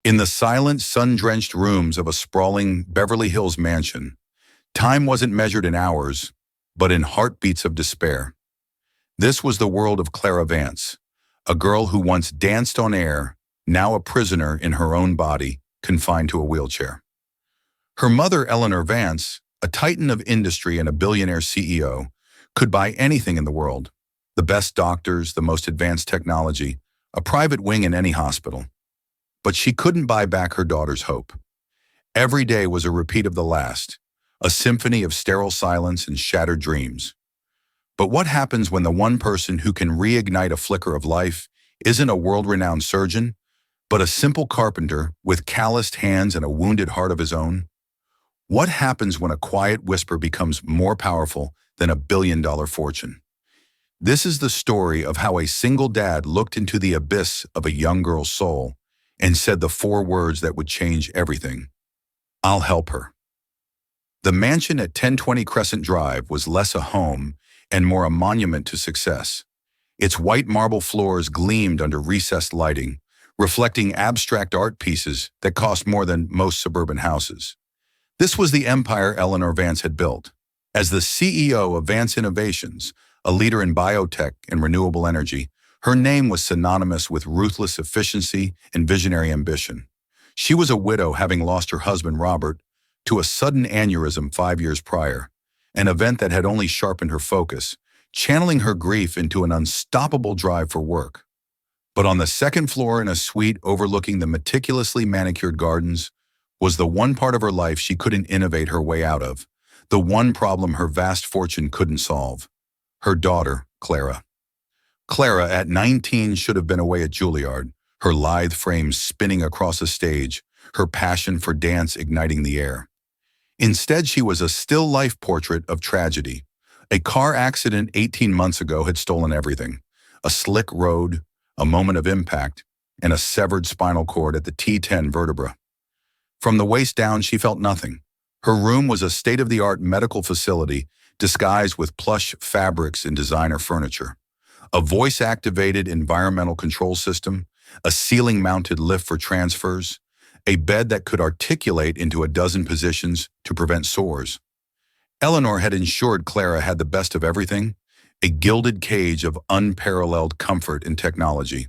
In the silent, sun-drenched rooms of a sprawling Beverly Hills mansion, time wasn't measured in hours, but in heartbeats of despair. This was the world of Clara Vance, a girl who once danced on air, now a prisoner in her own body, confined to a wheelchair. Her mother, Eleanor Vance, a titan of industry and a billionaire CEO, could buy anything in the world: the best doctors, the most advanced technology, a private wing in any hospital. But she couldn't buy back her daughter's hope. Every day was a repeat of the last, a symphony of sterile silence and shattered dreams. But what happens when the one person who can reignite a flicker of life isn't a world-renowned surgeon, but a simple carpenter with calloused hands and a wounded heart of his own? What happens when a quiet whisper becomes more powerful than a billion-dollar fortune? This is the story of how a single dad looked into the abyss of a young girl's soul and said the four words that would change everything: "I'll help her." The mansion at 1020 Crescent Drive was less a home and more a monument to success. Its white marble floors gleamed under recessed lighting, reflecting abstract art pieces that cost more than most suburban houses. This was the empire Eleanor Vance had built. As the CEO of Vance Innovations, a leader in biotech and renewable energy, her name was synonymous with ruthless efficiency and visionary ambition. She was a widow, having lost her husband, Robert, to a sudden aneurysm 5 years prior, an event that had only sharpened her focus, channeling her grief into an unstoppable drive for work. But on the second floor in a suite overlooking the meticulously manicured gardens was the one part of her life she couldn't innovate her way out of, the one problem her vast fortune couldn't solve: her daughter, Clara. Clara, at 19, should have been away at Juilliard, her lithe frame spinning across a stage, her passion for dance igniting the air. Instead, she was a still life portrait of tragedy. A car accident 18 months ago had stolen everything: a slick road, a moment of impact, and a severed spinal cord at the T10 vertebra. From the waist down, she felt nothing. Her room was a state-of-the-art medical facility disguised with plush fabrics and designer furniture. A voice-activated environmental control system, a ceiling-mounted lift for transfers, a bed that could articulate into a dozen positions to prevent sores. Eleanor had ensured Clara had the best of everything: a gilded cage of unparalleled comfort and technology.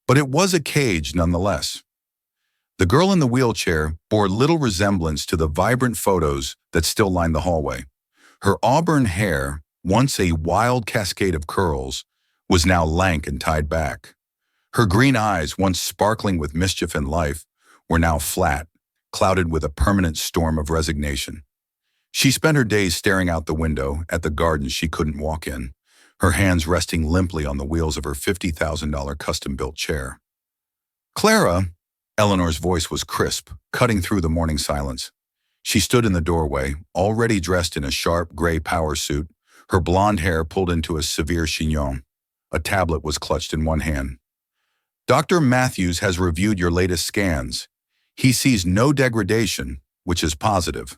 But it was a cage nonetheless. The girl in the wheelchair bore little resemblance to the vibrant photos that still lined the hallway. Her auburn hair, once a wild cascade of curls, was now lank and tied back. Her green eyes, once sparkling with mischief and life, were now flat, clouded with a permanent storm of resignation. She spent her days staring out the window at the gardens she couldn't walk in, her hands resting limply on the wheels of her $50,000 custom-built chair. "Clara," Eleanor's voice was crisp, cutting through the morning silence. She stood in the doorway, already dressed in a sharp gray power suit, her blonde hair pulled into a severe chignon. A tablet was clutched in one hand. "Dr. Matthews has reviewed your latest scans. He sees no degradation, which is positive."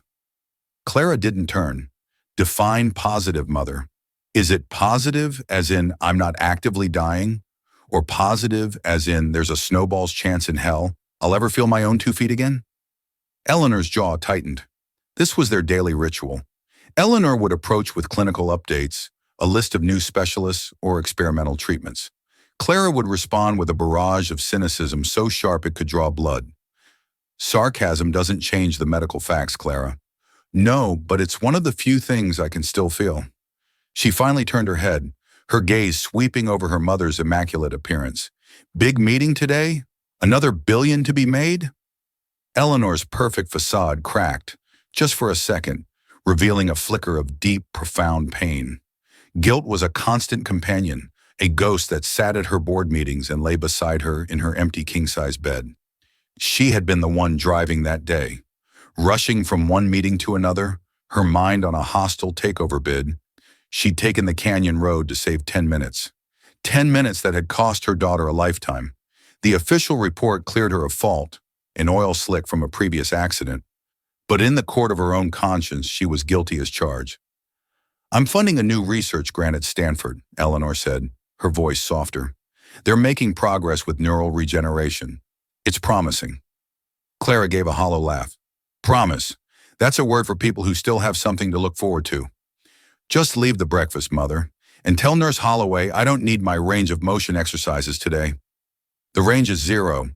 Clara didn't turn. "Define positive, Mother. Is it positive as in I'm not actively dying? Or positive as in there's a snowball's chance in hell I'll ever feel my own 2 feet again?" Eleanor's jaw tightened. This was their daily ritual. Eleanor would approach with clinical updates, a list of new specialists, or experimental treatments. Clara would respond with a barrage of cynicism so sharp it could draw blood. "Sarcasm doesn't change the medical facts, Clara." "No, but it's one of the few things I can still feel." She finally turned her head, her gaze sweeping over her mother's immaculate appearance. "Big meeting today? Another billion to be made?" Eleanor's perfect facade cracked, just for a second, revealing a flicker of deep, profound pain. Guilt was a constant companion, a ghost that sat at her board meetings and lay beside her in her empty king-size bed. She had been the one driving that day. Rushing from one meeting to another, her mind on a hostile takeover bid, she'd taken the canyon road to save 10 minutes. 10 minutes that had cost her daughter a lifetime. The official report cleared her of fault, an oil slick from a previous accident. But in the court of her own conscience, she was guilty as charged. "I'm funding a new research grant at Stanford," Eleanor said, her voice softer. "They're making progress with neural regeneration. It's promising. Clara gave a hollow laugh. Promise. That's a word for people who still have something to look forward to. Just leave the breakfast, Mother, and tell Nurse Holloway I don't need my range of motion exercises today. The range is 0.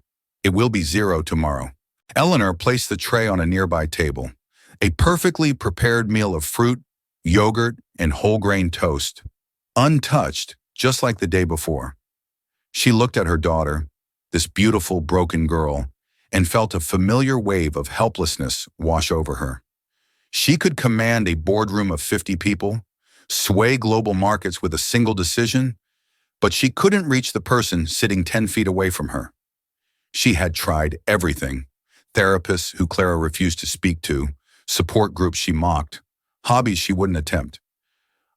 It will be 0 tomorrow. Eleanor placed the tray on a nearby table. A perfectly prepared meal of fruit, yogurt, and whole grain toast. Untouched, just like the day before. She looked at her daughter, this beautiful, broken girl, and felt a familiar wave of helplessness wash over her. She could command a boardroom of 50 people, sway global markets with a single decision, but she couldn't reach the person sitting 10 feet away from her. She had tried everything. Therapists who Clara refused to speak to, support groups she mocked, hobbies she wouldn't attempt.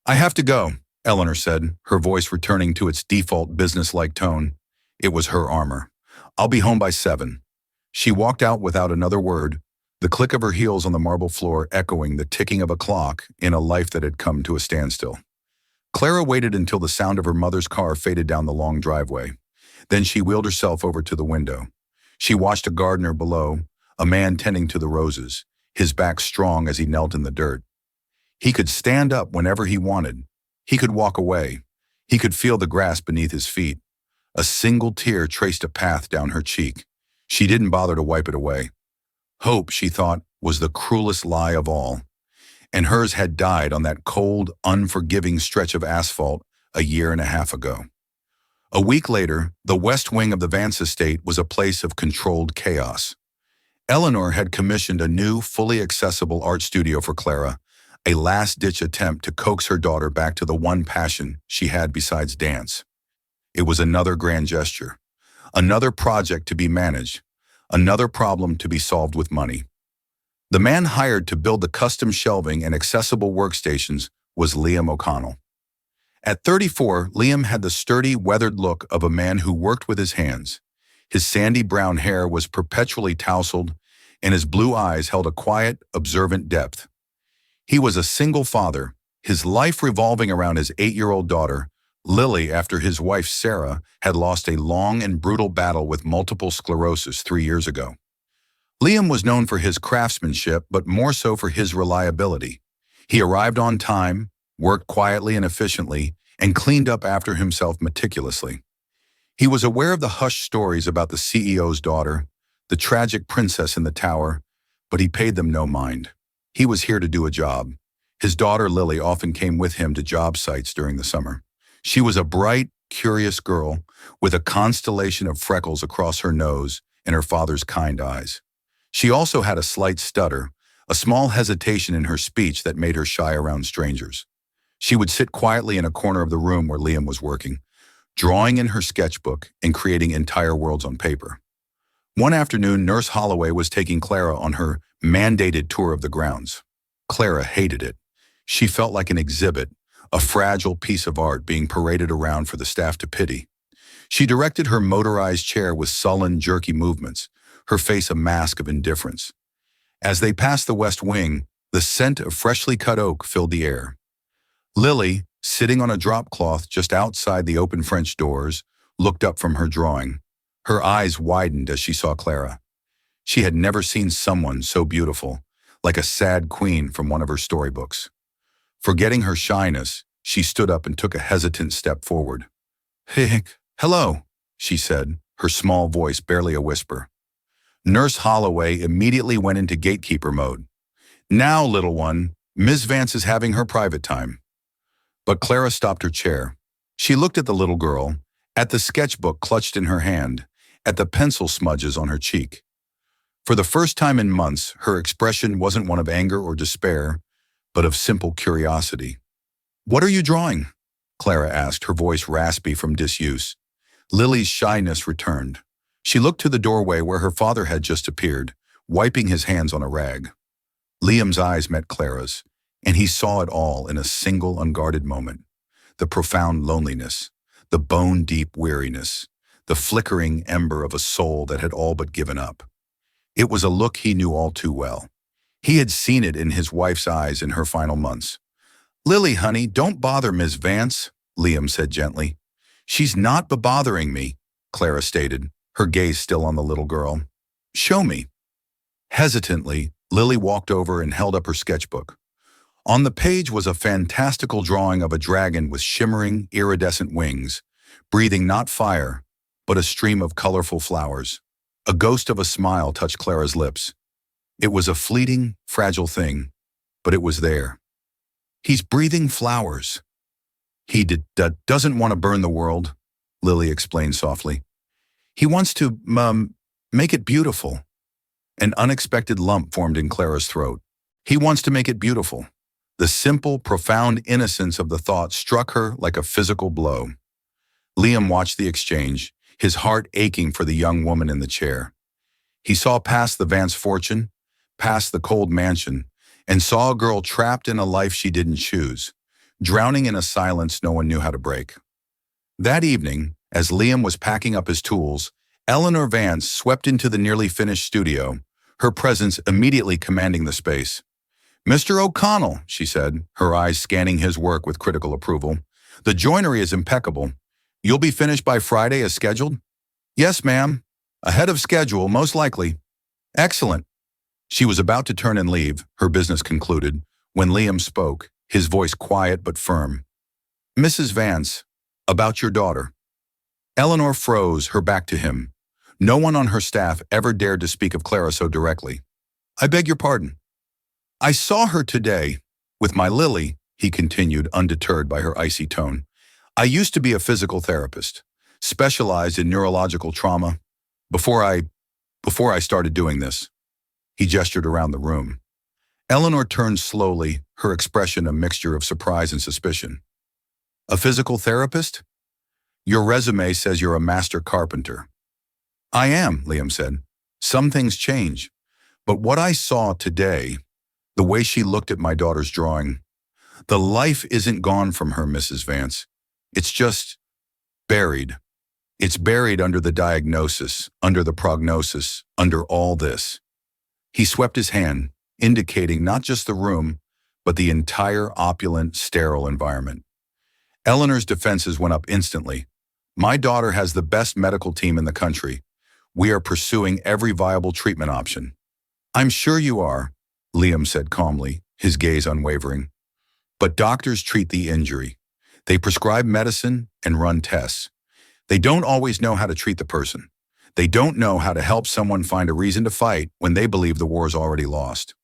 I have to go, Eleanor said, her voice returning to its default business-like tone. It was her armor. I'll be home by 7. She walked out without another word, the click of her heels on the marble floor echoing the ticking of a clock in a life that had come to a standstill. Clara waited until the sound of her mother's car faded down the long driveway. Then she wheeled herself over to the window. She watched a gardener below, a man tending to the roses, his back strong as he knelt in the dirt. He could stand up whenever he wanted. He could walk away. He could feel the grass beneath his feet. A single tear traced a path down her cheek. She didn't bother to wipe it away. Hope, she thought, was the cruelest lie of all. And hers had died on that cold, unforgiving stretch of asphalt a year and a half ago. A week later, the west wing of the Vance estate was a place of controlled chaos. Eleanor had commissioned a new, fully accessible art studio for Clara, a last-ditch attempt to coax her daughter back to the one passion she had besides dance. It was another grand gesture, another project to be managed, another problem to be solved with money. The man hired to build the custom shelving and accessible workstations was Liam O'Connell. At 34, Liam had the sturdy, weathered look of a man who worked with his hands. His sandy brown hair was perpetually tousled, and his blue eyes held a quiet, observant depth. He was a single father, his life revolving around his 8-year-old daughter, Lily, after his wife Sarah had lost a long and brutal battle with multiple sclerosis 3 years ago. Liam was known for his craftsmanship, but more so for his reliability. He arrived on time, worked quietly and efficiently, and cleaned up after himself meticulously. He was aware of the hushed stories about the CEO's daughter, the tragic princess in the tower, but he paid them no mind. He was here to do a job. His daughter Lily often came with him to job sites during the summer. She was a bright, curious girl with a constellation of freckles across her nose and her father's kind eyes. She also had a slight stutter, a small hesitation in her speech that made her shy around strangers. She would sit quietly in a corner of the room where Liam was working, drawing in her sketchbook and creating entire worlds on paper. One afternoon, Nurse Holloway was taking Clara on her mandated tour of the grounds. Clara hated it. She felt like an exhibit, a fragile piece of art being paraded around for the staff to pity. She directed her motorized chair with sullen, jerky movements, her face a mask of indifference. As they passed the west wing, the scent of freshly cut oak filled the air. Lily, sitting on a drop cloth just outside the open French doors, looked up from her drawing. Her eyes widened as she saw Clara. She had never seen someone so beautiful, like a sad queen from one of her storybooks. Forgetting her shyness, she stood up and took a hesitant step forward. Hello, she said, her small voice barely a whisper. Nurse Holloway immediately went into gatekeeper mode. Now, little one, Miss Vance is having her private time. But Clara stopped her chair. She looked at the little girl, at the sketchbook clutched in her hand, at the pencil smudges on her cheek. For the first time in months, her expression wasn't one of anger or despair, but of simple curiosity. What are you drawing? Clara asked, her voice raspy from disuse. Lily's shyness returned. She looked to the doorway where her father had just appeared, wiping his hands on a rag. Liam's eyes met Clara's, and he saw it all in a single unguarded moment. The profound loneliness, the bone-deep weariness, the flickering ember of a soul that had all but given up. It was a look he knew all too well. He had seen it in his wife's eyes in her final months. Lily, honey, don't bother Miss Vance, Liam said gently. She's not bothering me, Clara stated, her gaze still on the little girl. Show me. Hesitantly, Lily walked over and held up her sketchbook. On the page was a fantastical drawing of a dragon with shimmering, iridescent wings, breathing not fire, but a stream of colorful flowers. A ghost of a smile touched Clara's lips. It was a fleeting, fragile thing, but it was there. He's breathing flowers. He doesn't want to burn the world, Lily explained softly. He wants to, make it beautiful. An unexpected lump formed in Clara's throat. He wants to make it beautiful. The simple, profound innocence of the thought struck her like a physical blow. Liam watched the exchange, his heart aching for the young woman in the chair. He saw past the Vance fortune, past the cold mansion, and saw a girl trapped in a life she didn't choose, drowning in a silence no one knew how to break. That evening, as Liam was packing up his tools, Eleanor Vance swept into the nearly finished studio, her presence immediately commanding the space. "Mr. O'Connell," she said, her eyes scanning his work with critical approval. "The joinery is impeccable. You'll be finished by Friday as scheduled?" "Yes, ma'am. Ahead of schedule, most likely." "Excellent." She was about to turn and leave, her business concluded, when Liam spoke, his voice quiet but firm. "Mrs. Vance, about your daughter." Eleanor froze, her back to him. No one on her staff ever dared to speak of Clara so directly. "I beg your pardon." "I saw her today, with my Lily," he continued, undeterred by her icy tone. "I used to be a physical therapist, specialized in neurological trauma, before I started doing this." He gestured around the room. Eleanor turned slowly, her expression a mixture of surprise and suspicion. "A physical therapist? Your resume says you're a master carpenter." "I am," Liam said. "Some things change. But what I saw today, the way she looked at my daughter's drawing, the life isn't gone from her, Mrs. Vance. It's just buried. It's buried under the diagnosis, under the prognosis, under all this." He swept his hand, indicating not just the room, but the entire opulent, sterile environment. Eleanor's defenses went up instantly. "My daughter has the best medical team in the country. We are pursuing every viable treatment option." "I'm sure you are," Liam said calmly, his gaze unwavering. "But doctors treat the injury. They prescribe medicine and run tests. They don't always know how to treat the person. They don't know how to help someone find a reason to fight when they believe the war's already lost."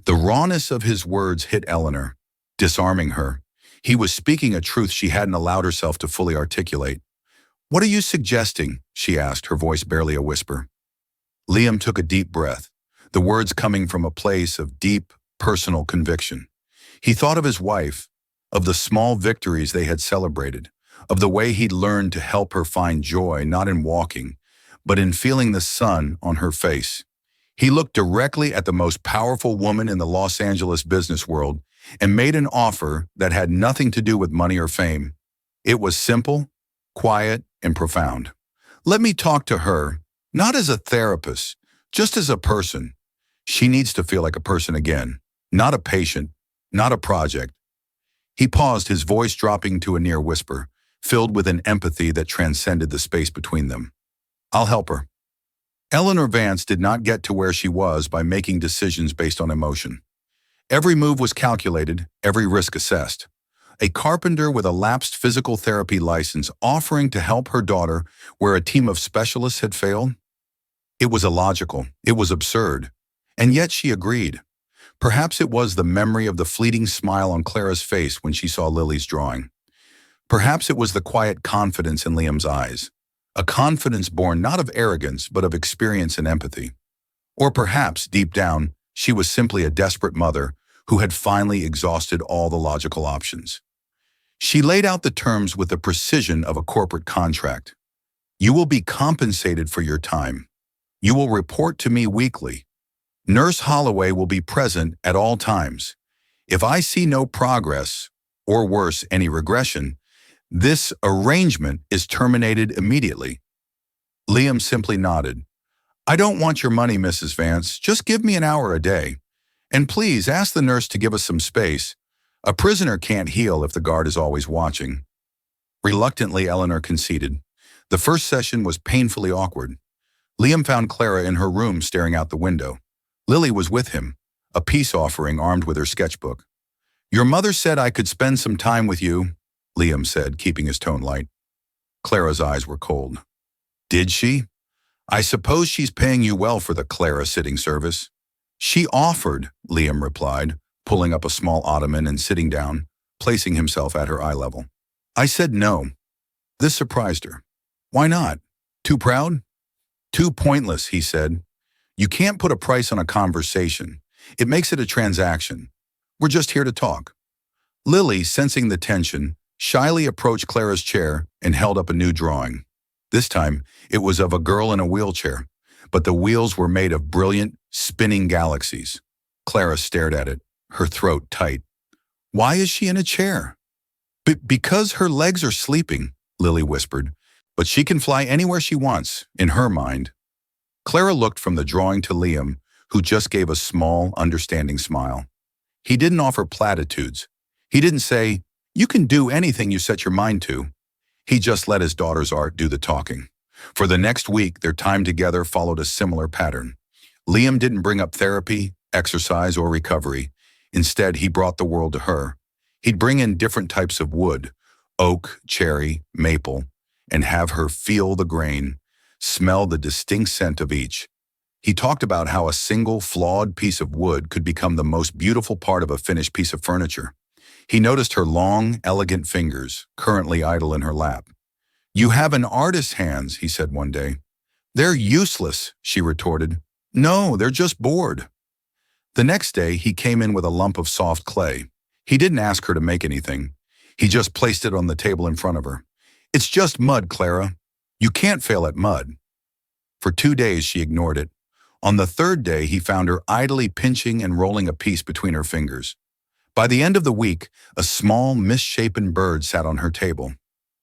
The rawness of his words hit Eleanor, disarming her. He was speaking a truth she hadn't allowed herself to fully articulate. "What are you suggesting?" she asked, her voice barely a whisper. Liam took a deep breath, the words coming from a place of deep, personal conviction. He thought of his wife, of the small victories they had celebrated, of the way he'd learned to help her find joy not in walking, but in feeling the sun on her face. He looked directly at the most powerful woman in the Los Angeles business world and made an offer that had nothing to do with money or fame. It was simple, quiet, and profound. "Let me talk to her, not as a therapist, just as a person. She needs to feel like a person again, not a patient, not a project." He paused, his voice dropping to a near whisper, filled with an empathy that transcended the space between them. "I'll help her." Eleanor Vance did not get to where she was by making decisions based on emotion. Every move was calculated, every risk assessed. A carpenter with a lapsed physical therapy license offering to help her daughter where a team of specialists had failed? It was illogical, it was absurd, and yet she agreed. Perhaps it was the memory of the fleeting smile on Clara's face when she saw Lily's drawing. Perhaps it was the quiet confidence in Liam's eyes, a confidence born not of arrogance but of experience and empathy. Or perhaps, deep down, she was simply a desperate mother who had finally exhausted all the logical options. She laid out the terms with the precision of a corporate contract. "You will be compensated for your time. You will report to me weekly. Nurse Holloway will be present at all times. If I see no progress, or worse, any regression, this arrangement is terminated immediately." Liam simply nodded. "I don't want your money, Mrs. Vance. Just give me an hour a day. And please ask the nurse to give us some space. A prisoner can't heal if the guard is always watching." Reluctantly, Eleanor conceded. The first session was painfully awkward. Liam found Clara in her room staring out the window. Lily was with him, a peace offering armed with her sketchbook. "Your mother said I could spend some time with you," Liam said, keeping his tone light. Clara's eyes were cold. "Did she? I suppose she's paying you well for the Clara sitting service." "She offered," Liam replied, pulling up a small ottoman and sitting down, placing himself at her eye level. "I said no." This surprised her. "Why not? Too proud?" "Too pointless," he said. "You can't put a price on a conversation. It makes it a transaction. We're just here to talk." Lily, sensing the tension, shyly approached Clara's chair and held up a new drawing. This time, it was of a girl in a wheelchair, but the wheels were made of brilliant, spinning galaxies. Clara stared at it, her throat tight. "Why is she in a chair?" Because her legs are sleeping," Lily whispered, "but she can fly anywhere she wants, in her mind." Clara looked from the drawing to Liam, who just gave a small, understanding smile. He didn't offer platitudes. He didn't say, "You can do anything you set your mind to." He just let his daughter's art do the talking. For the next week, their time together followed a similar pattern. Liam didn't bring up therapy, exercise, or recovery. Instead, he brought the world to her. He'd bring in different types of wood, oak, cherry, maple, and have her feel the grain, smell the distinct scent of each. He talked about how a single, flawed piece of wood could become the most beautiful part of a finished piece of furniture. He noticed her long, elegant fingers, currently idle in her lap. "You have an artist's hands," he said one day. "They're useless," she retorted. "No, they're just bored." The next day, he came in with a lump of soft clay. He didn't ask her to make anything. He just placed it on the table in front of her. "It's just mud, Clara. You can't fail at mud." For 2 days, she ignored it. On the third day, he found her idly pinching and rolling a piece between her fingers. By the end of the week, a small, misshapen bird sat on her table.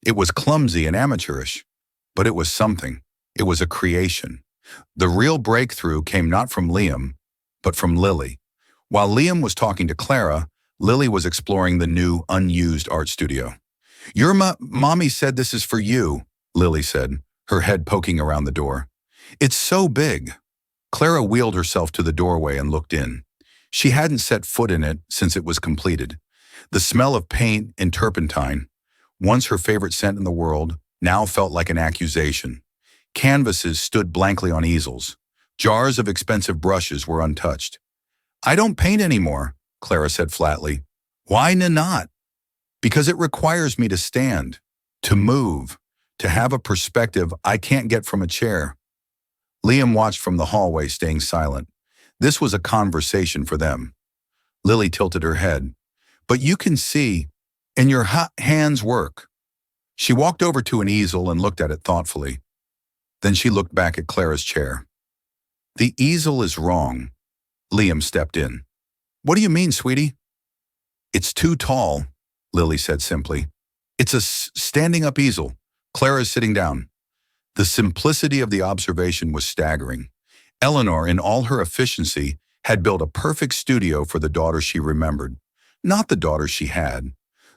It was clumsy and amateurish, but it was something. It was a creation. The real breakthrough came not from Liam, but from Lily. While Liam was talking to Clara, Lily was exploring the new, unused art studio. "Your mommy said this is for you," Lily said, her head poking around the door. "It's so big." Clara wheeled herself to the doorway and looked in. She hadn't set foot in it since it was completed. The smell of paint and turpentine, once her favorite scent in the world, now felt like an accusation. Canvases stood blankly on easels. Jars of expensive brushes were untouched. "I don't paint anymore," Clara said flatly. "Why not?" "Because it requires me to stand, to move, to have a perspective I can't get from a chair." Liam watched from the hallway, staying silent. This was a conversation for them. Lily tilted her head. "But you can see, and your hands work." She walked over to an easel and looked at it thoughtfully. Then she looked back at Clara's chair. "The easel is wrong." Liam stepped in. "What do you mean, sweetie?" "It's too tall," Lily said simply. "It's a standing-up easel. Clara's sitting down." The simplicity of the observation was staggering. Eleanor, in all her efficiency, had built a perfect studio for the daughter she remembered, not the daughter she had.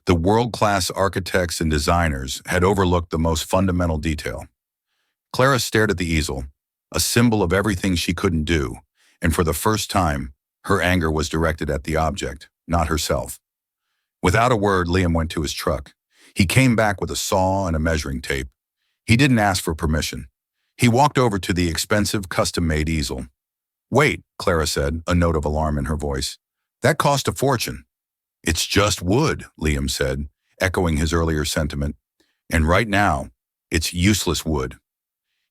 The world-class architects and designers had overlooked the most fundamental detail. Clara stared at the easel, a symbol of everything she couldn't do, and for the first time, her anger was directed at the object, not herself. Without a word, Liam went to his truck. He came back with a saw and a measuring tape. He didn't ask for permission. He walked over to the expensive, custom-made easel. "Wait," Clara said, a note of alarm in her voice. "That cost a fortune." "It's just wood," Liam said, echoing his earlier sentiment. "And right now, it's useless wood."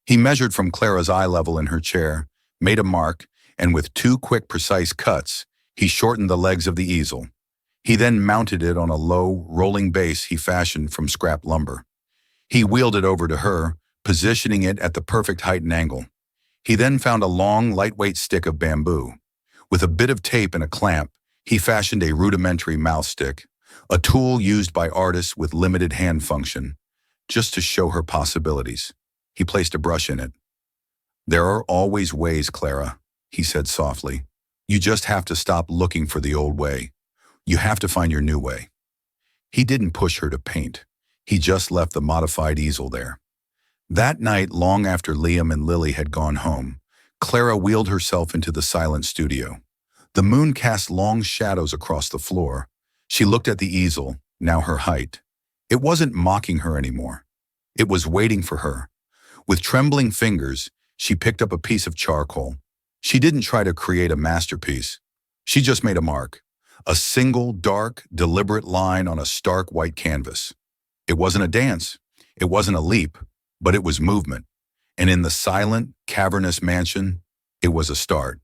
He measured from Clara's eye level in her chair, made a mark, and with 2 quick, precise cuts, he shortened the legs of the easel. He then mounted it on a low, rolling base he fashioned from scrap lumber. He wheeled it over to her, positioning it at the perfect height and angle. He then found a long, lightweight stick of bamboo. With a bit of tape and a clamp, he fashioned a rudimentary mouth stick, a tool used by artists with limited hand function, just to show her possibilities. He placed a brush in it. "There are always ways, Clara," he said softly. "You just have to stop looking for the old way. You have to find your new way." He didn't push her to paint. He just left the modified easel there. That night, long after Liam and Lily had gone home, Clara wheeled herself into the silent studio. The moon cast long shadows across the floor. She looked at the easel, now her height. It wasn't mocking her anymore. It was waiting for her. With trembling fingers, she picked up a piece of charcoal. She didn't try to create a masterpiece. She just made a mark. A single, dark, deliberate line on a stark white canvas. It wasn't a dance. It wasn't a leap, but it was movement. And in the silent, cavernous mansion, it was a start.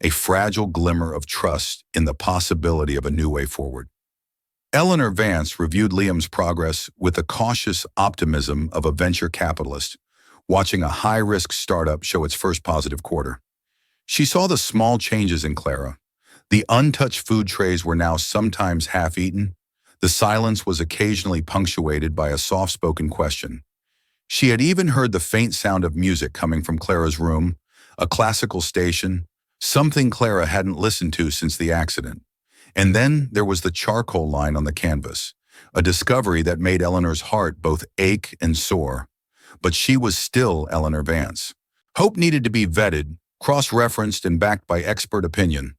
A fragile glimmer of trust in the possibility of a new way forward. Eleanor Vance reviewed Liam's progress with the cautious optimism of a venture capitalist, watching a high-risk startup show its first positive quarter. She saw the small changes in Clara. The untouched food trays were now sometimes half-eaten. The silence was occasionally punctuated by a soft-spoken question. She had even heard the faint sound of music coming from Clara's room, a classical station, something Clara hadn't listened to since the accident. And then there was the charcoal line on the canvas, a discovery that made Eleanor's heart both ache and soar. But she was still Eleanor Vance. Hope needed to be vetted, cross-referenced, and backed by expert opinion.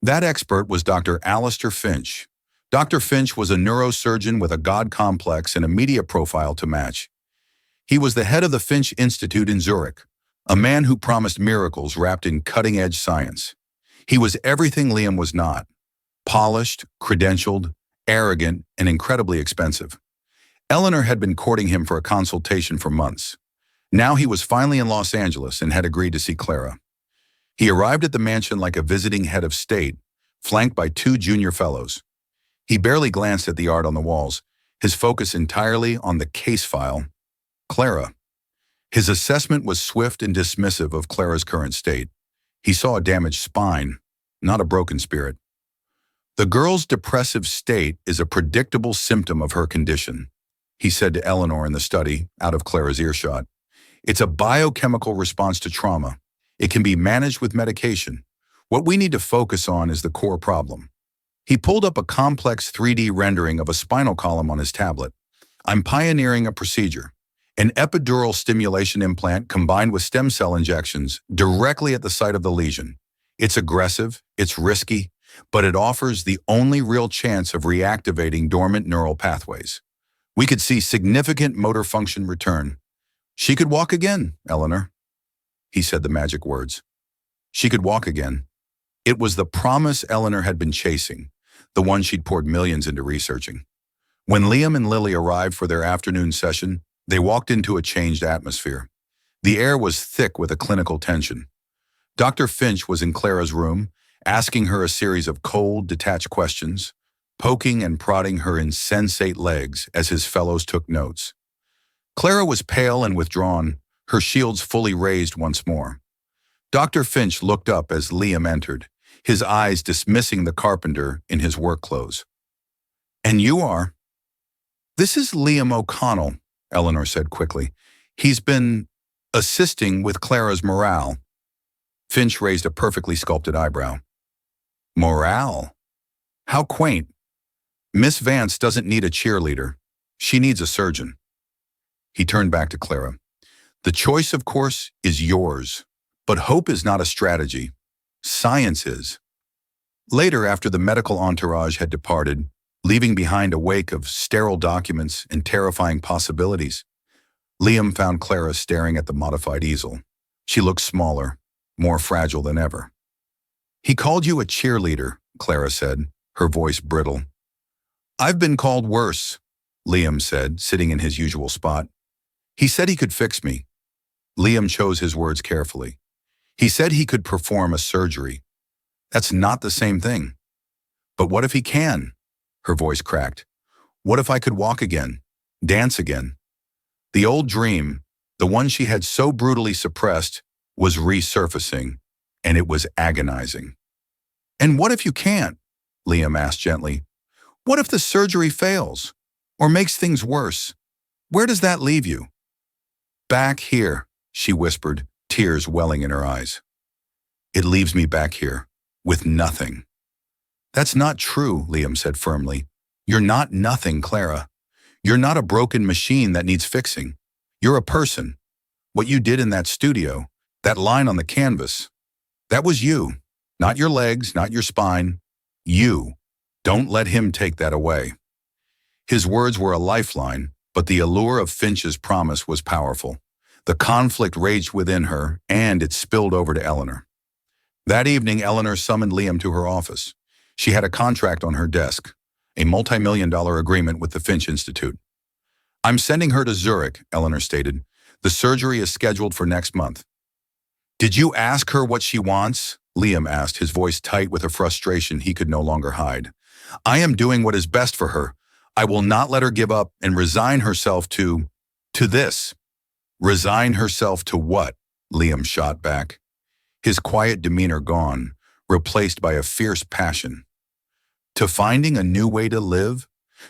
That expert was Dr. Alistair Finch. Dr. Finch was a neurosurgeon with a God complex and a media profile to match. He was the head of the Finch Institute in Zurich, a man who promised miracles wrapped in cutting-edge science. He was everything Liam was not: polished, credentialed, arrogant, and incredibly expensive. Eleanor had been courting him for a consultation for months. Now he was finally in Los Angeles and had agreed to see Clara. He arrived at the mansion like a visiting head of state, flanked by 2 junior fellows. He barely glanced at the art on the walls, his focus entirely on the case file: Clara. His assessment was swift and dismissive of Clara's current state. He saw a damaged spine, not a broken spirit. The girl's depressive state is a predictable symptom of her condition, he said to Eleanor in the study, out of Clara's earshot. It's a biochemical response to trauma. It can be managed with medication. What we need to focus on is the core problem. He pulled up a complex 3D rendering of a spinal column on his tablet. I'm pioneering a procedure: an epidural stimulation implant combined with stem cell injections directly at the site of the lesion. It's aggressive, it's risky, but it offers the only real chance of reactivating dormant neural pathways. We could see significant motor function return. She could walk again, Eleanor. He said the magic words. She could walk again. It was the promise Eleanor had been chasing, the one she'd poured millions into researching. When Liam and Lily arrived for their afternoon session, they walked into a changed atmosphere. The air was thick with a clinical tension. Dr. Finch was in Clara's room, asking her a series of cold, detached questions, poking and prodding her insensate legs as his fellows took notes. Clara was pale and withdrawn, her shields fully raised once more. Dr. Finch looked up as Liam entered, his eyes dismissing the carpenter in his work clothes. And you are? This is Liam O'Connell, Eleanor said quickly. He's been assisting with Clara's morale. Finch raised a perfectly sculpted eyebrow. Morale? How quaint. Miss Vance doesn't need a cheerleader. She needs a surgeon. He turned back to Clara. The choice, of course, is yours. But hope is not a strategy. Science is. Later, after the medical entourage had departed, leaving behind a wake of sterile documents and terrifying possibilities, Liam found Clara staring at the modified easel. She looked smaller, more fragile than ever. He called you a cheerleader, Clara said, her voice brittle. I've been called worse, Liam said, sitting in his usual spot. He said he could fix me. Liam chose his words carefully. He said he could perform a surgery. That's not the same thing. But what if he can? Her voice cracked. What if I could walk again, dance again? The old dream, the one she had so brutally suppressed, was resurfacing, and it was agonizing. And what if you can't? Liam asked gently. What if the surgery fails, or makes things worse? Where does that leave you? Back here, she whispered, tears welling in her eyes. It leaves me back here, with nothing. That's not true, Liam said firmly. You're not nothing, Clara. You're not a broken machine that needs fixing. You're a person. What you did in that studio, That line on the canvas, that was you. Not your legs, not your spine. You. Don't let him take that away. His words were a lifeline, but the allure of Finch's promise was powerful. The conflict raged within her, and it spilled over to Eleanor. That evening, Eleanor summoned Liam to her office. She had a contract on her desk, a multi-million-dollar agreement with the Finch Institute. "I'm sending her to Zurich," Eleanor stated. "The surgery is scheduled for next month." "Did you ask her what she wants?" Liam asked, his voice tight with a frustration he could no longer hide. "I am doing what is best for her. I will not let her give up and resign herself to this." "Resign herself to what?" Liam shot back, his quiet demeanor gone, replaced by a fierce passion. "To finding a new way to live?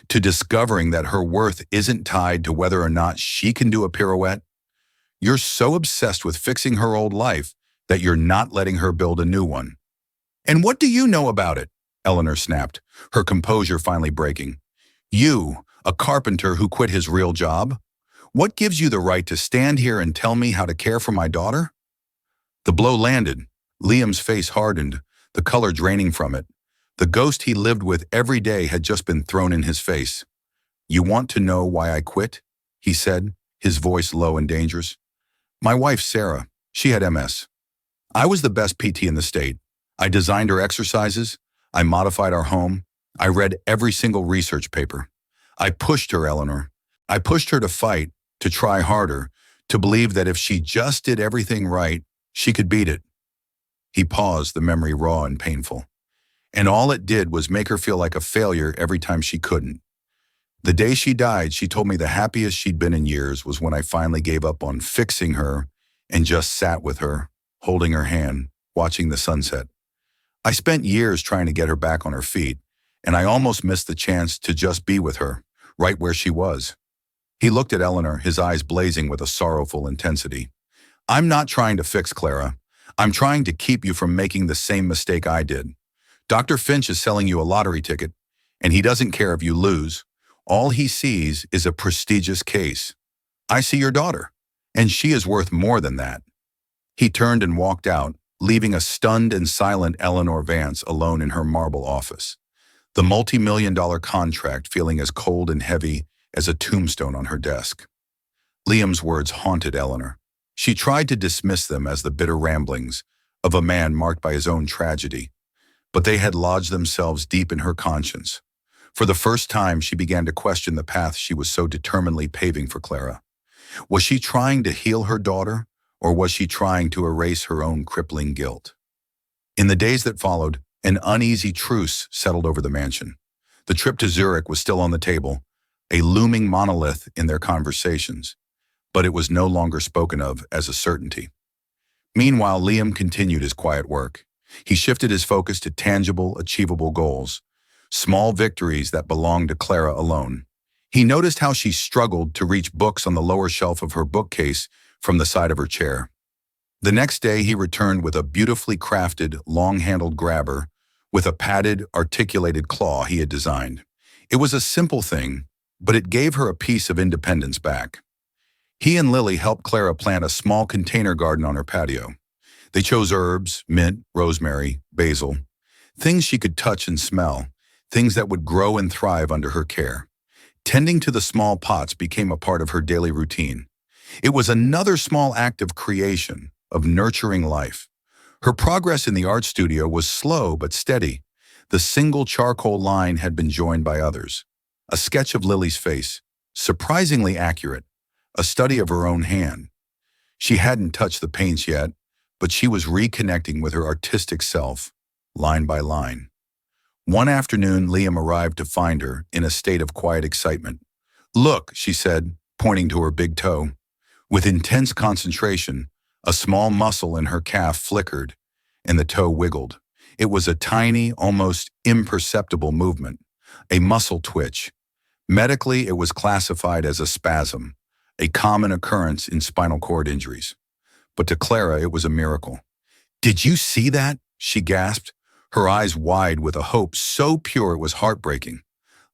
To discovering that her worth isn't tied to whether or not she can do a pirouette? You're so obsessed with fixing her old life that you're not letting her build a new one." "And what do you know about it?" Eleanor snapped, her composure finally breaking. "You, a carpenter who quit his real job? What gives you the right to stand here and tell me how to care for my daughter?" The blow landed. Liam's face hardened, the color draining from it. The ghost he lived with every day had just been thrown in his face. "You want to know why I quit?" he said, his voice low and dangerous. "My wife, Sarah, she had MS. I was the best PT in the state. I designed her exercises. I modified our home. I read every single research paper. I pushed her, Eleanor. I pushed her to fight, to try harder, to believe that if she just did everything right, she could beat it." He paused, the memory raw and painful. "And all it did was make her feel like a failure every time she couldn't. The day she died, she told me the happiest she'd been in years was when I finally gave up on fixing her and just sat with her, holding her hand, watching the sunset. I spent years trying to get her back on her feet, and I almost missed the chance to just be with her, right where she was." He looked at Eleanor, his eyes blazing with a sorrowful intensity. "I'm not trying to fix Clara. I'm trying to keep you from making the same mistake I did. Dr. Finch is selling you a lottery ticket, and he doesn't care if you lose. All he sees is a prestigious case. I see your daughter, and she is worth more than that." He turned and walked out, leaving a stunned and silent Eleanor Vance alone in her marble office, the multi-million-dollar contract feeling as cold and heavy as a tombstone on her desk. Liam's words haunted Eleanor. She tried to dismiss them as the bitter ramblings of a man marked by his own tragedy, but they had lodged themselves deep in her conscience. For the first time, she began to question the path she was so determinedly paving for Clara. Was she trying to heal her daughter, or was she trying to erase her own crippling guilt? In the days that followed, an uneasy truce settled over the mansion. The trip to Zurich was still on the table, a looming monolith in their conversations, but it was no longer spoken of as a certainty. Meanwhile, Liam continued his quiet work. He shifted his focus to tangible, achievable goals, small victories that belonged to Clara alone. He noticed how she struggled to reach books on the lower shelf of her bookcase from the side of her chair. The next day, he returned with a beautifully crafted, long-handled grabber with a padded, articulated claw he had designed. It was a simple thing, but it gave her a piece of independence back. He and Lily helped Clara plant a small container garden on her patio. They chose herbs, mint, rosemary, basil, things she could touch and smell, things that would grow and thrive under her care. Tending to the small pots became a part of her daily routine. It was another small act of creation, of nurturing life. Her progress in the art studio was slow but steady. The single charcoal line had been joined by others. A sketch of Lily's face, surprisingly accurate, a study of her own hand. She hadn't touched the paints yet, but she was reconnecting with her artistic self, line by line. One afternoon, Liam arrived to find her in a state of quiet excitement. "Look," she said, pointing to her big toe. With intense concentration, a small muscle in her calf flickered, and the toe wiggled. It was a tiny, almost imperceptible movement, a muscle twitch. Medically, it was classified as a spasm, a common occurrence in spinal cord injuries. But to Clara, it was a miracle. "Did you see that?" she gasped, her eyes wide with a hope so pure it was heartbreaking.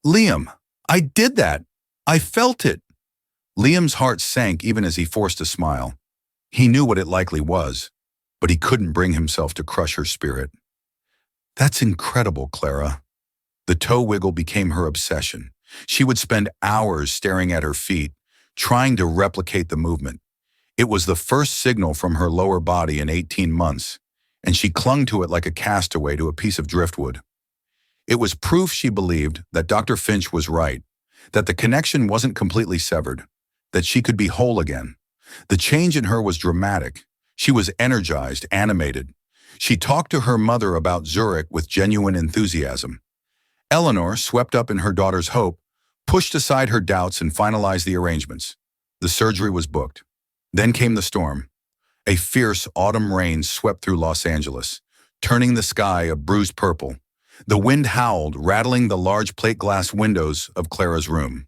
"Liam, I did that! I felt it!" Liam's heart sank even as he forced a smile. He knew what it likely was, but he couldn't bring himself to crush her spirit. That's incredible, Clara. The toe wiggle became her obsession. She would spend hours staring at her feet, trying to replicate the movement. It was the first signal from her lower body in 18 months, and she clung to it like a castaway to a piece of driftwood. It was proof she believed that Dr. Finch was right, that the connection wasn't completely severed, that she could be whole again. The change in her was dramatic. She was energized, animated. She talked to her mother about Zurich with genuine enthusiasm. Eleanor, swept up in her daughter's hope, pushed aside her doubts and finalized the arrangements. The surgery was booked. Then came the storm. A fierce autumn rain swept through Los Angeles, turning the sky a bruised purple. The wind howled, rattling the large plate glass windows of Clara's room.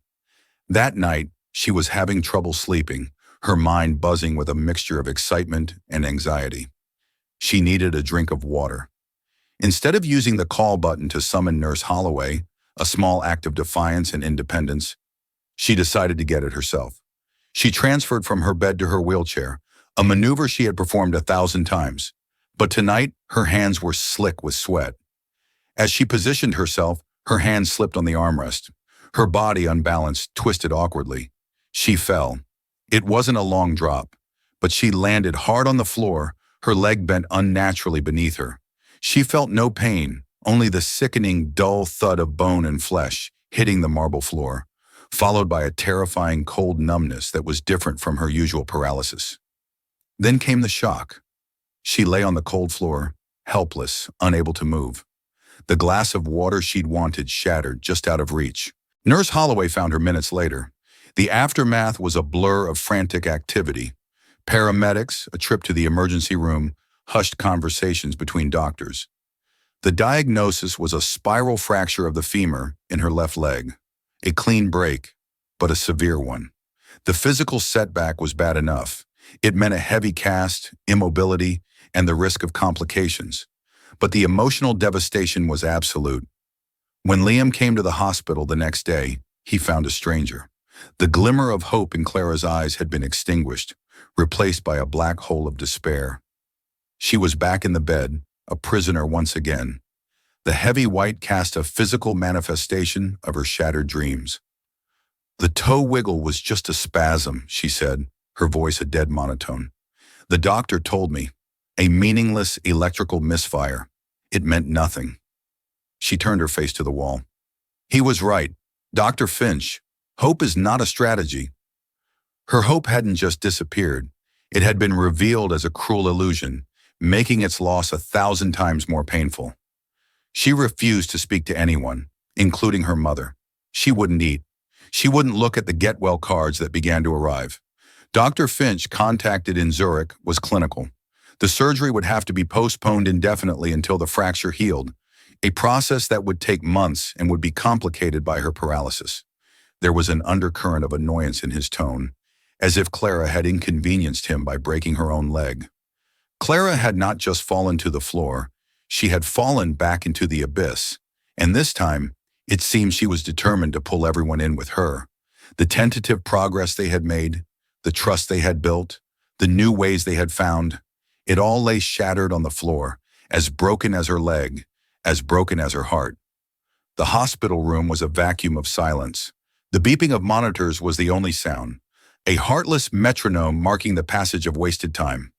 That night, she was having trouble sleeping, her mind buzzing with a mixture of excitement and anxiety. She needed a drink of water. Instead of using the call button to summon Nurse Holloway, a small act of defiance and independence, she decided to get it herself. She transferred from her bed to her wheelchair, a maneuver she had performed 1,000 times. But tonight, her hands were slick with sweat. As she positioned herself, her hand slipped on the armrest. Her body, unbalanced, twisted awkwardly. She fell. It wasn't a long drop, but she landed hard on the floor, her leg bent unnaturally beneath her. She felt no pain, only the sickening, dull thud of bone and flesh hitting the marble floor, followed by a terrifying cold numbness that was different from her usual paralysis. Then came the shock. She lay on the cold floor, helpless, unable to move. The glass of water she'd wanted shattered just out of reach. Nurse Holloway found her minutes later. The aftermath was a blur of frantic activity. Paramedics, a trip to the emergency room, hushed conversations between doctors. The diagnosis was a spiral fracture of the femur in her left leg. A clean break, but a severe one. The physical setback was bad enough. It meant a heavy cast, immobility, and the risk of complications. But the emotional devastation was absolute. When Liam came to the hospital the next day, he found a stranger. The glimmer of hope in Clara's eyes had been extinguished, replaced by a black hole of despair. She was back in the bed, a prisoner once again. The heavy white cast a physical manifestation of her shattered dreams. The toe wiggle was just a spasm, she said, her voice a dead monotone. The doctor told me, a meaningless electrical misfire. It meant nothing. She turned her face to the wall. He was right. Dr. Finch, hope is not a strategy. Her hope hadn't just disappeared. It had been revealed as a cruel illusion, making its loss 1,000 times more painful. She refused to speak to anyone, including her mother. She wouldn't eat. She wouldn't look at the get-well cards that began to arrive. Dr. Finch, contacted in Zurich, was clinical. The surgery would have to be postponed indefinitely until the fracture healed, a process that would take months and would be complicated by her paralysis. There was an undercurrent of annoyance in his tone, as if Clara had inconvenienced him by breaking her own leg. Clara had not just fallen to the floor, she had fallen back into the abyss, and this time, it seemed she was determined to pull everyone in with her. The tentative progress they had made, the trust they had built, the new ways they had found, it all lay shattered on the floor, as broken as her leg, as broken as her heart. The hospital room was a vacuum of silence. The beeping of monitors was the only sound, a heartless metronome marking the passage of wasted time.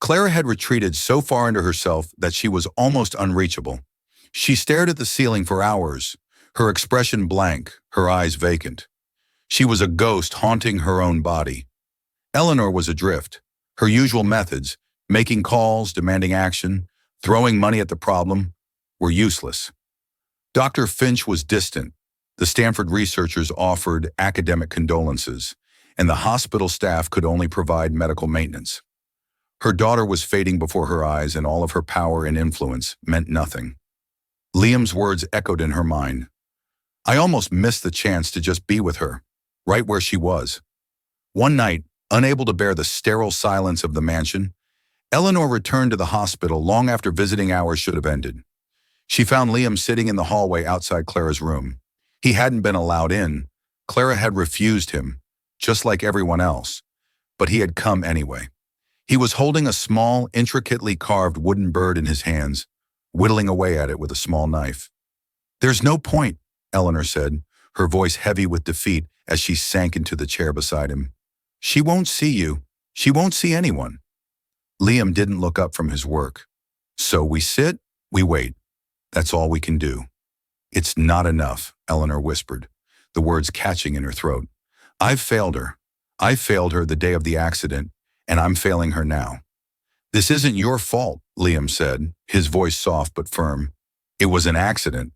Clara had retreated so far into herself that she was almost unreachable. She stared at the ceiling for hours, her expression blank, her eyes vacant. She was a ghost haunting her own body. Eleanor was adrift. Her usual methods, making calls, demanding action, throwing money at the problem, were useless. Dr. Finch was distant. The Stanford researchers offered academic condolences, and the hospital staff could only provide medical maintenance. Her daughter was fading before her eyes, and all of her power and influence meant nothing. Liam's words echoed in her mind. I almost missed the chance to just be with her, right where she was. One night, unable to bear the sterile silence of the mansion, Eleanor returned to the hospital long after visiting hours should have ended. She found Liam sitting in the hallway outside Clara's room. He hadn't been allowed in. Clara had refused him, just like everyone else, but he had come anyway. He was holding a small, intricately carved wooden bird in his hands, whittling away at it with a small knife. "There's no point," Eleanor said, her voice heavy with defeat as she sank into the chair beside him. "She won't see you. She won't see anyone." Liam didn't look up from his work. "So we sit, we wait. That's all we can do." "It's not enough," Eleanor whispered, the words catching in her throat. "I've failed her. I failed her the day of the accident, and I'm failing her now." "This isn't your fault," Liam said, his voice soft but firm. "It was an accident."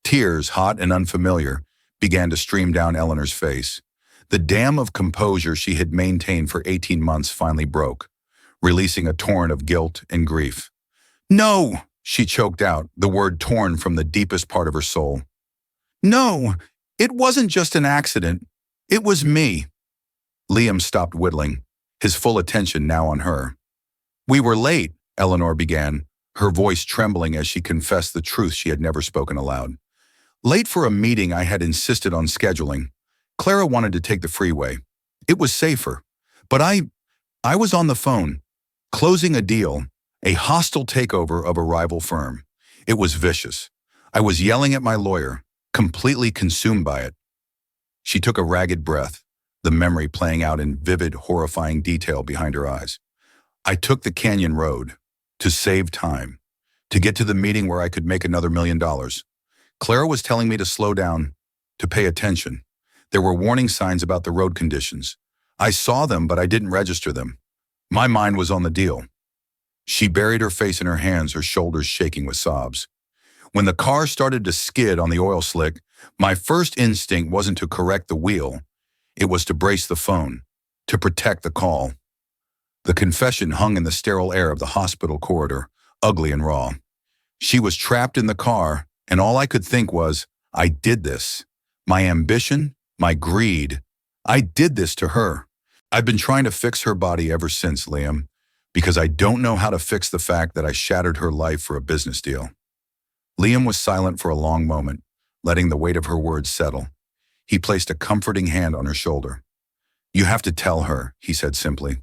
Tears, hot and unfamiliar, began to stream down Eleanor's face. The dam of composure she had maintained for 18 months finally broke, releasing a torrent of guilt and grief. "No!" she choked out, the word torn from the deepest part of her soul. "No! It wasn't just an accident. It was me." Liam stopped whittling, his full attention now on her. "We were late," Eleanor began, her voice trembling as she confessed the truth she had never spoken aloud. "Late for a meeting I had insisted on scheduling. Clara wanted to take the freeway. It was safer. But I was on the phone, closing a deal, a hostile takeover of a rival firm. It was vicious. I was yelling at my lawyer, completely consumed by it." She took a ragged breath, the memory playing out in vivid, horrifying detail behind her eyes. "I took the canyon road to save time, to get to the meeting where I could make another $1 million. Clara was telling me to slow down, to pay attention. There were warning signs about the road conditions. I saw them, but I didn't register them. My mind was on the deal." She buried her face in her hands, her shoulders shaking with sobs. "When the car started to skid on the oil slick, my first instinct wasn't to correct the wheel. It was to brace the phone, to protect the call." The confession hung in the sterile air of the hospital corridor, ugly and raw. She was trapped in the car, and all I could think was, I did this. My ambition, my greed, I did this to her. I've been trying to fix her body ever since, Liam, because I don't know how to fix the fact that I shattered her life for a business deal. Liam was silent for a long moment, letting the weight of her words settle. He placed a comforting hand on her shoulder. "You have to tell her," he said simply.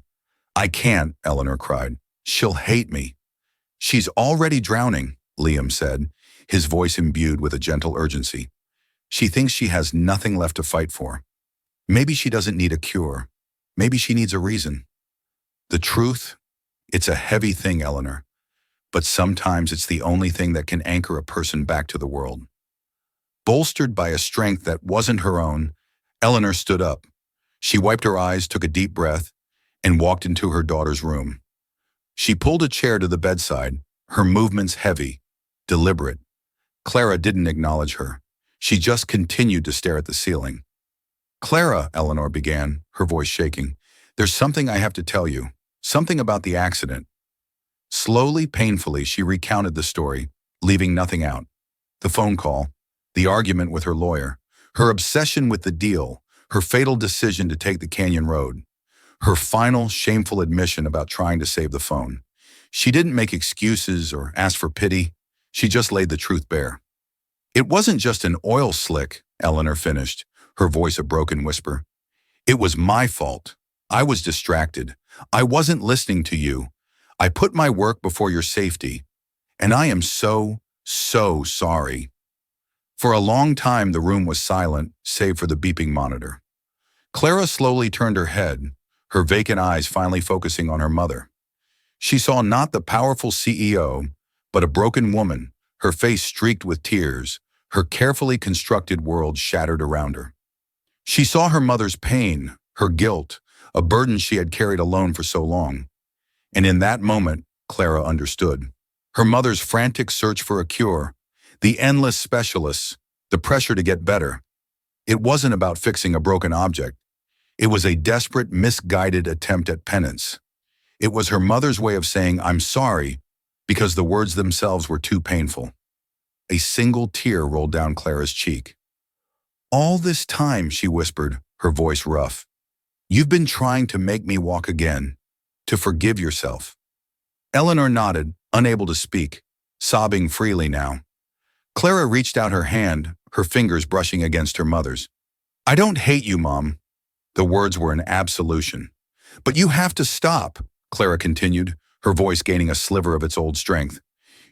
"I can't," Eleanor cried. "She'll hate me." "She's already drowning," Liam said, his voice imbued with a gentle urgency. "She thinks she has nothing left to fight for. Maybe she doesn't need a cure. Maybe she needs a reason." "The truth? It's a heavy thing, Eleanor. But sometimes it's the only thing that can anchor a person back to the world." Bolstered by a strength that wasn't her own, Eleanor stood up. She wiped her eyes, took a deep breath, and walked into her daughter's room. She pulled a chair to the bedside, her movements heavy, deliberate. Clara didn't acknowledge her. She just continued to stare at the ceiling. "Clara," Eleanor began, her voice shaking, "there's something I have to tell you. Something about the accident." Slowly, painfully, she recounted the story, leaving nothing out. The phone call, the argument with her lawyer, her obsession with the deal, her fatal decision to take the canyon road, her final, shameful admission about trying to save the phone. She didn't make excuses or ask for pity. She just laid the truth bare. "It wasn't just an oil slick," Eleanor finished, her voice a broken whisper. "It was my fault. I was distracted. I wasn't listening to you. I put my work before your safety. And I am so sorry." For a long time, the room was silent, save for the beeping monitor. Clara slowly turned her head, her vacant eyes finally focusing on her mother. She saw not the powerful CEO, but a broken woman, her face streaked with tears, her carefully constructed world shattered around her. She saw her mother's pain, her guilt, a burden she had carried alone for so long. And in that moment, Clara understood. Her mother's frantic search for a cure, the endless specialists, the pressure to get better. It wasn't about fixing a broken object. It was a desperate, misguided attempt at penance. It was her mother's way of saying, "I'm sorry," because the words themselves were too painful. A single tear rolled down Clara's cheek. "All this time," she whispered, her voice rough, "you've been trying to make me walk again, to forgive yourself." Eleanor nodded, unable to speak, sobbing freely now. Clara reached out her hand, her fingers brushing against her mother's. "I don't hate you, Mom." The words were an absolution. "But you have to stop. Clara continued, her voice gaining a sliver of its old strength.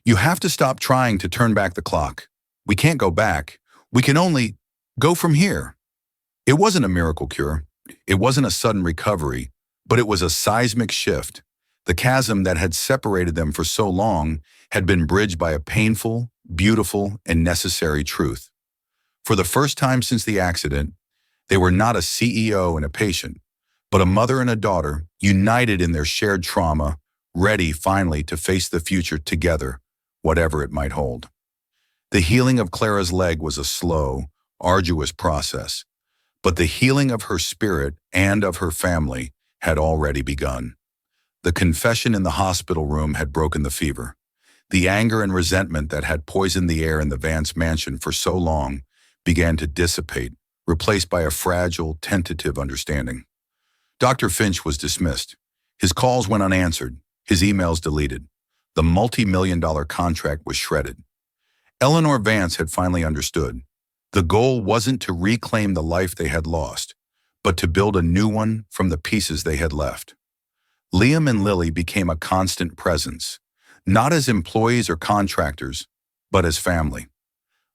You have to stop trying to turn back the clock. We can't go back. We can only go from here. It wasn't a miracle cure. It wasn't a sudden recovery, but it was a seismic shift. The chasm that had separated them for so long had been bridged by a painful, beautiful, and necessary truth. For the first time since the accident, they were not a CEO and a patient, but a mother and a daughter, united in their shared trauma, ready finally to face the future together, whatever it might hold. The healing of Clara's leg was a slow, arduous process, but the healing of her spirit and of her family had already begun. The confession in the hospital room had broken the fever. The anger and resentment that had poisoned the air in the Vance mansion for so long began to dissipate, replaced by a fragile, tentative understanding. Dr. Finch was dismissed. His calls went unanswered, his emails deleted. The multi-million-dollar contract was shredded. Eleanor Vance had finally understood. The goal wasn't to reclaim the life they had lost, but to build a new one from the pieces they had left. Liam and Lily became a constant presence, not as employees or contractors, but as family.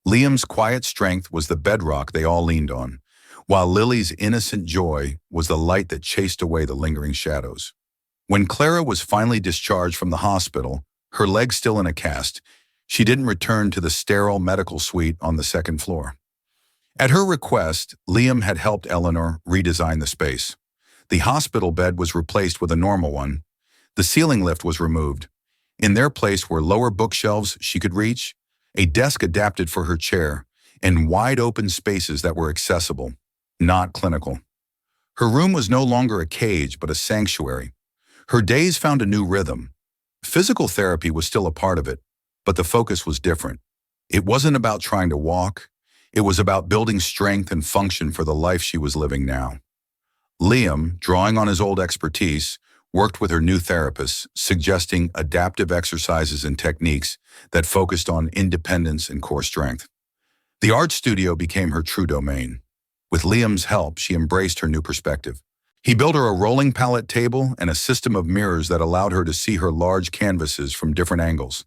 Liam's quiet strength was the bedrock they all leaned on, while Lily's innocent joy was the light that chased away the lingering shadows. When Clara was finally discharged from the hospital, her leg still in a cast, she didn't return to the sterile medical suite on the second floor. At her request, Liam had helped Eleanor redesign the space. The hospital bed was replaced with a normal one. The ceiling lift was removed. In their place were lower bookshelves she could reach, a desk adapted for her chair, and wide-open spaces that were accessible, not clinical. Her room was no longer a cage, but a sanctuary. Her days found a new rhythm. Physical therapy was still a part of it, but the focus was different. It wasn't about trying to walk. It was about building strength and function for the life she was living now. Liam, drawing on his old expertise, worked with her new therapist, suggesting adaptive exercises and techniques that focused on independence and core strength. The art studio became her true domain. With Liam's help, she embraced her new perspective. He built her a rolling palette table and a system of mirrors that allowed her to see her large canvases from different angles.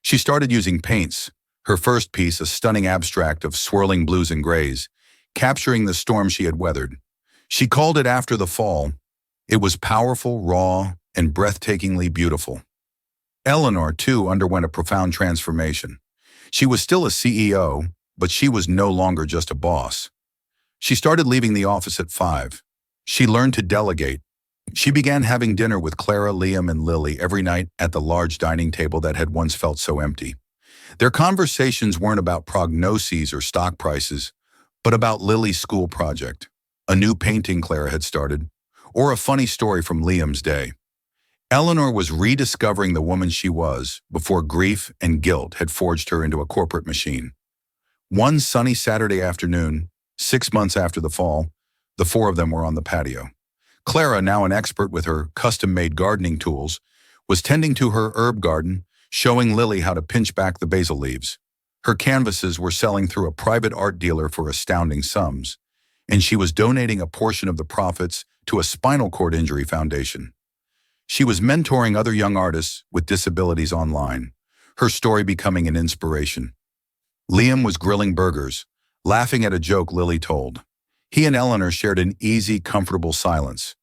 She started using paints, her first piece a stunning abstract of swirling blues and grays, capturing the storm she had weathered. She called it After the Fall. It was powerful, raw, and breathtakingly beautiful. Eleanor, too, underwent a profound transformation. She was still a CEO, but she was no longer just a boss. She started leaving the office at 5. She learned to delegate. She began having dinner with Clara, Liam, and Lily every night at the large dining table that had once felt so empty. Their conversations weren't about prognoses or stock prices, but about Lily's school project, a new painting Clara had started, or a funny story from Liam's day. Eleanor was rediscovering the woman she was before grief and guilt had forged her into a corporate machine. One sunny Saturday afternoon, 6 months after the fall, the 4 of them were on the patio. Clara, now an expert with her custom-made gardening tools, was tending to her herb garden, showing Lily how to pinch back the basil leaves. Her canvases were selling through a private art dealer for astounding sums, and she was donating a portion of the profits to a spinal cord injury foundation. She was mentoring other young artists with disabilities online, her story becoming an inspiration. Liam was grilling burgers, laughing at a joke Lily told. He and Eleanor shared an easy, comfortable silence,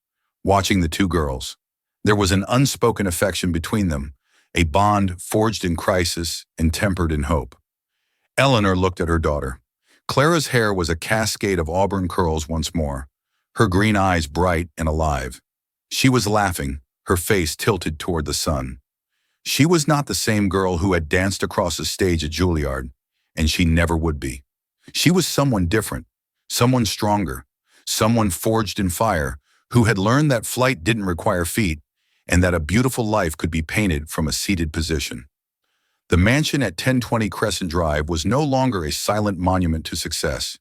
watching the 2 girls. There was an unspoken affection between them, a bond forged in crisis and tempered in hope. Eleanor looked at her daughter. Clara's hair was a cascade of auburn curls once more, her green eyes bright and alive. She was laughing, her face tilted toward the sun. She was not the same girl who had danced across a stage at Juilliard, and she never would be. She was someone different, someone stronger, someone forged in fire, who had learned that flight didn't require feet, and that a beautiful life could be painted from a seated position. The mansion at 1020 Crescent Drive was no longer a silent monument to success.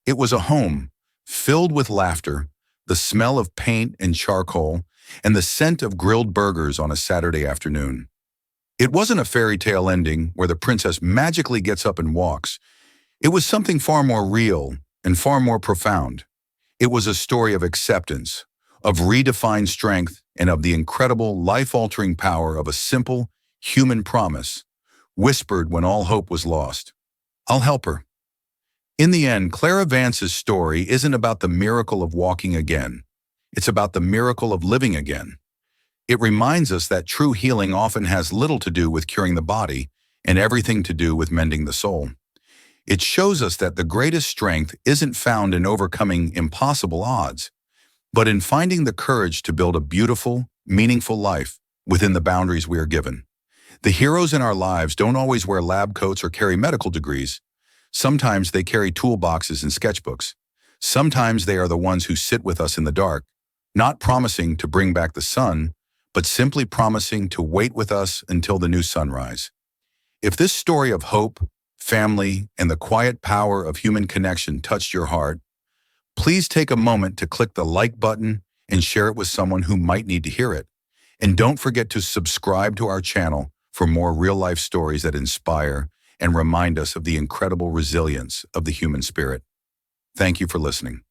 It was a home, filled with laughter, the smell of paint and charcoal, and the scent of grilled burgers on a Saturday afternoon. It wasn't a fairy tale ending where the princess magically gets up and walks. It was something far more real and far more profound. It was a story of acceptance, of redefined strength, and of the incredible, life-altering power of a simple, human promise, whispered when all hope was lost. I'll help her. In the end, Clara Vance's story isn't about the miracle of walking again. It's about the miracle of living again. It reminds us that true healing often has little to do with curing the body and everything to do with mending the soul. It shows us that the greatest strength isn't found in overcoming impossible odds, but in finding the courage to build a beautiful, meaningful life within the boundaries we are given. The heroes in our lives don't always wear lab coats or carry medical degrees. Sometimes they carry toolboxes and sketchbooks. Sometimes they are the ones who sit with us in the dark, not promising to bring back the sun, but simply promising to wait with us until the new sunrise. If this story of hope, family, and the quiet power of human connection touched your heart, please take a moment to click the like button and share it with someone who might need to hear it. And don't forget to subscribe to our channel for more real-life stories that inspire and remind us of the incredible resilience of the human spirit. Thank you for listening.